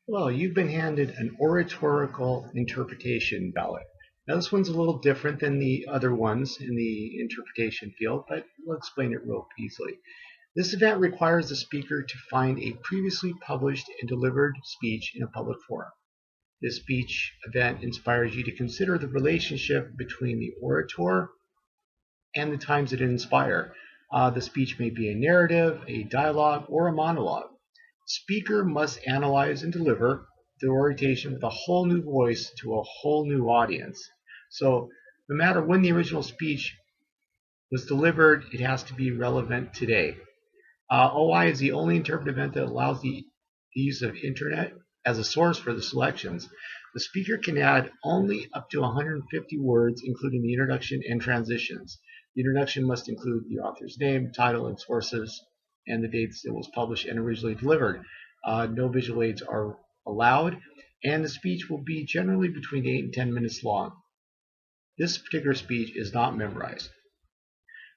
Well, you've been handed an oratorical interpretation ballot. Now, this one's a little different than the other ones in the interpretation field, but we'll explain it real easily. This event requires the speaker to find a previously published and delivered speech in a public forum. This speech event inspires you to consider the relationship between the orator and the times that it inspires. The speech may be a narrative, a dialogue, or a monologue. The speaker must analyze and deliver the oration with a whole new voice to a whole new audience. So, no matter when the original speech was delivered, it has to be relevant today. OI is the only interpretive event that allows the use of internet as a source for the selections. The speaker can add only up to 150 words, including the introduction and transitions. The introduction must include the author's name, title, and sources, and the dates it was published and originally delivered. No visual aids are allowed, and the speech will be generally between 8 and 10 minutes long. This particular speech is not memorized.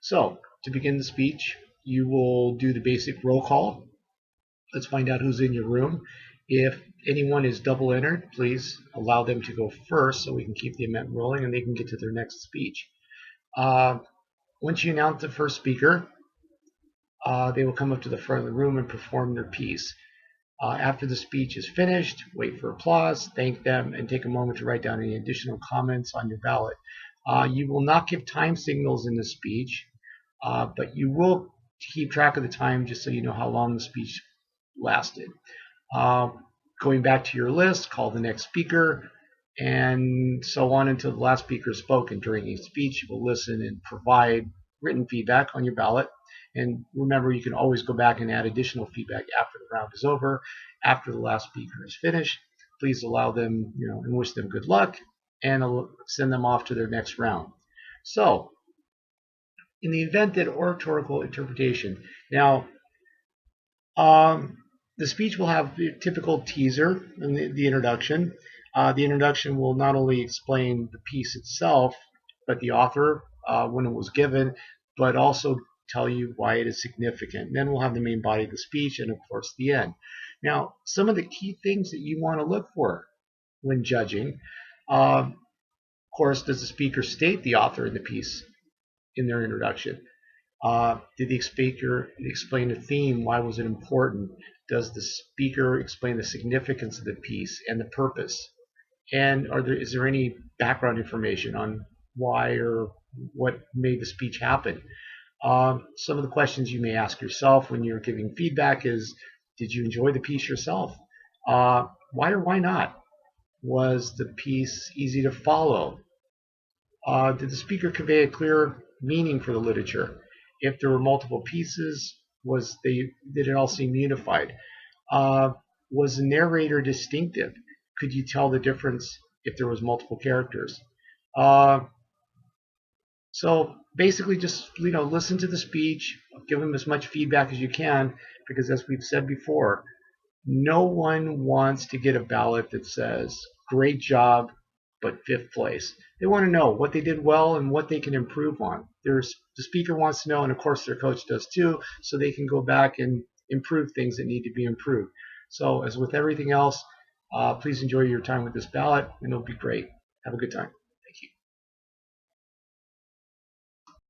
So, to begin the speech, you will do the basic roll call. Let's find out who's in your room. If anyone is double entered, please allow them to go first so we can keep the event rolling and they can get to their next speech. Once you announce the first speaker, they will come up to the front of the room and perform their piece. After the speech is finished, wait for applause, thank them, and take a moment to write down any additional comments on your ballot. You will not give time signals in the speech, but you will keep track of the time just so you know how long the speech lasted. Going back to your list, call the next speaker, and so on until the last speaker has spoken. During each speech, you will listen and provide written feedback on your ballot. And remember, you can always go back and add additional feedback after the round is over. After the last speaker is finished, please allow them, and wish them good luck, and send them off to their next round. So, in the event that oratorical interpretation, now, the speech will have the typical teaser and the introduction. The introduction will not only explain the piece itself, but the author, when it was given, but also tell you why it is significant. And then we'll have the main body of the speech and, of course, the end. Now, some of the key things that you want to look for when judging, of course, does the speaker state the author in the piece in their introduction? Did the speaker explain the theme? Why was it important? Does the speaker explain the significance of the piece and the purpose? And is there any background information on why or what made the speech happen? Some of the questions you may ask yourself when you're giving feedback is, did you enjoy the piece yourself? Why or why not? Was the piece easy to follow? Did the speaker convey a clear meaning for the literature? If there were multiple pieces, did it all seem unified? Was the narrator distinctive? Could you tell the difference if there was multiple characters? So basically, just listen to the speech, give them as much feedback as you can, because as we've said before, no one wants to get a ballot that says "great job, but fifth place." They want to know what they did well and what they can improve on. The speaker wants to know, and of course their coach does too, so they can go back and improve things that need to be improved. So as with everything else, please enjoy your time with this ballot, and it'll be great. Have a good time.